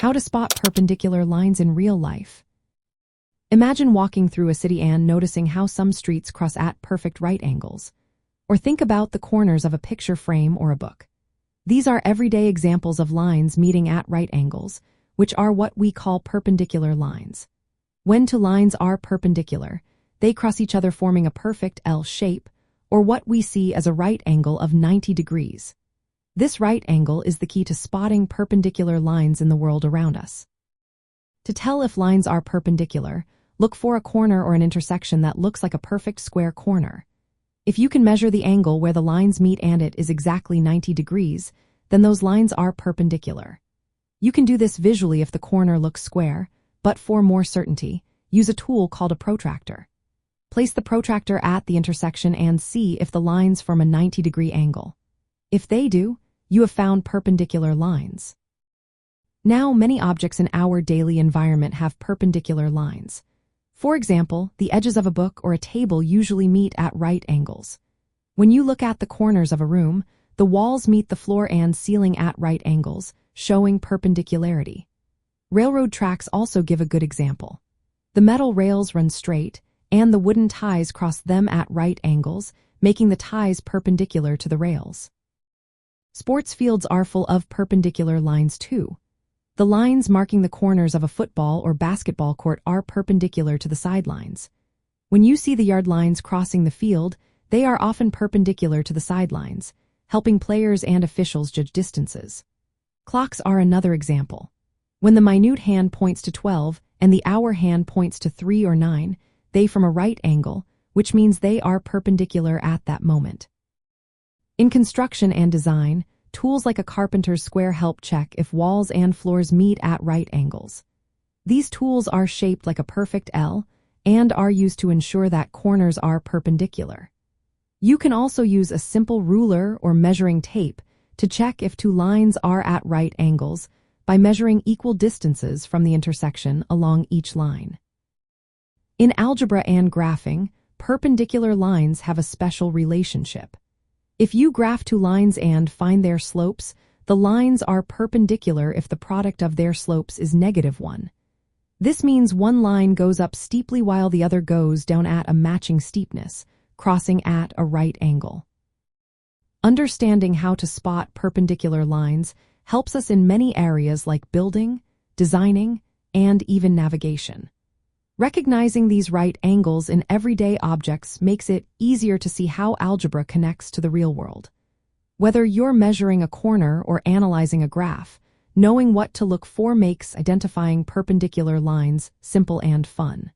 How to spot perpendicular lines in real life. Imagine walking through a city and noticing how some streets cross at perfect right angles. Or think about the corners of a picture frame or a book. These are everyday examples of lines meeting at right angles, which are what we call perpendicular lines. When two lines are perpendicular, they cross each other forming a perfect L shape, or what we see as a right angle of 90 degrees. This right angle is the key to spotting perpendicular lines in the world around us. To tell if lines are perpendicular, look for a corner or an intersection that looks like a perfect square corner. If you can measure the angle where the lines meet and it is exactly 90 degrees, then those lines are perpendicular. You can do this visually if the corner looks square, but for more certainty, use a tool called a protractor. Place the protractor at the intersection and see if the lines form a 90-degree angle. If they do, you have found perpendicular lines. Now, many objects in our daily environment have perpendicular lines. For example, the edges of a book or a table usually meet at right angles. When you look at the corners of a room, the walls meet the floor and ceiling at right angles, showing perpendicularity. Railroad tracks also give a good example. The metal rails run straight, and the wooden ties cross them at right angles, making the ties perpendicular to the rails. Sports fields are full of perpendicular lines too. The lines marking the corners of a football or basketball court are perpendicular to the sidelines. When you see the yard lines crossing the field, they are often perpendicular to the sidelines, helping players and officials judge distances. Clocks are another example. When the minute hand points to 12 and the hour hand points to 3 or 9, they form a right angle, which means they are perpendicular at that moment. In construction and design, tools like a carpenter's square help check if walls and floors meet at right angles. These tools are shaped like a perfect L and are used to ensure that corners are perpendicular. You can also use a simple ruler or measuring tape to check if two lines are at right angles by measuring equal distances from the intersection along each line. In algebra and graphing, perpendicular lines have a special relationship. If you graph two lines and find their slopes, the lines are perpendicular if the product of their slopes is -1. This means one line goes up steeply while the other goes down at a matching steepness, crossing at a right angle. Understanding how to spot perpendicular lines helps us in many areas like building, designing, and even navigation. Recognizing these right angles in everyday objects makes it easier to see how algebra connects to the real world. Whether you're measuring a corner or analyzing a graph, knowing what to look for makes identifying perpendicular lines simple and fun.